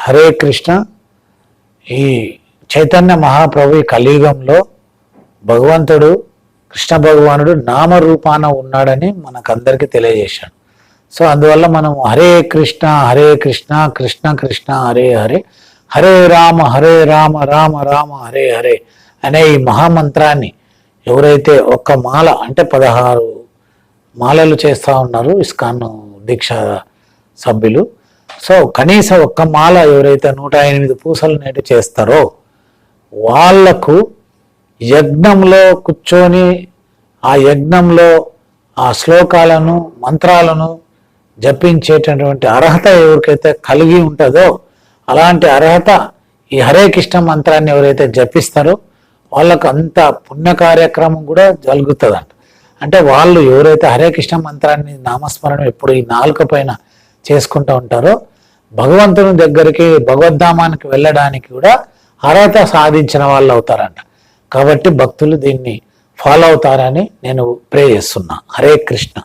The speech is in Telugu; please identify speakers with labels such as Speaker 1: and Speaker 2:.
Speaker 1: హరే కృష్ణ. ఈ చైతన్య మహాప్రభు ఈ కలియుగంలో భగవంతుడు కృష్ణ భగవానుడు నామరూపాన ఉన్నాడని మనకందరికీ తెలియజేశాడు. సో అందువల్ల మనం హరే కృష్ణ కృష్ణ కృష్ణ హరే హరే, హరే రామ రామ రామ హరే హరే అనే ఈ మహామంత్రాన్ని ఎవరైతే ఒక్క మాల అంటే 16 మాలలు చేస్తూ ఉన్నారు ఇస్కాన్ దీక్ష సభ్యులు, సో కనీసం ఒక్క మాల ఎవరైతే 108 పూసలు నేటి చేస్తారో వాళ్లకు యజ్ఞంలో కూర్చొని ఆ యజ్ఞంలో ఆ శ్లోకాలను మంత్రాలను జపించేటటువంటి అర్హత ఎవరికైతే కలిగి ఉంటుందో అలాంటి అర్హత ఈ హరే కృష్ణ మంత్రాన్ని ఎవరైతే జపిస్తారో వాళ్ళకు అంత పుణ్య కార్యక్రమం కూడా జరుగుతుందంట. అంటే వాళ్ళు ఎవరైతే హరే కృష్ణ మంత్రాన్ని నామస్మరణ ఎప్పుడు ఈ నాలుక పైన చేసుకుంటూ ఉంటారో భగవంతుని దగ్గరికి భగవద్ధామానికి వెళ్ళడానికి కూడా అర్హత సాధించిన వాళ్ళు అవుతారంట. కాబట్టి భక్తులు దీన్ని ఫాలో అవుతారని నేను ప్రే చేస్తున్నా. హరే కృష్ణ.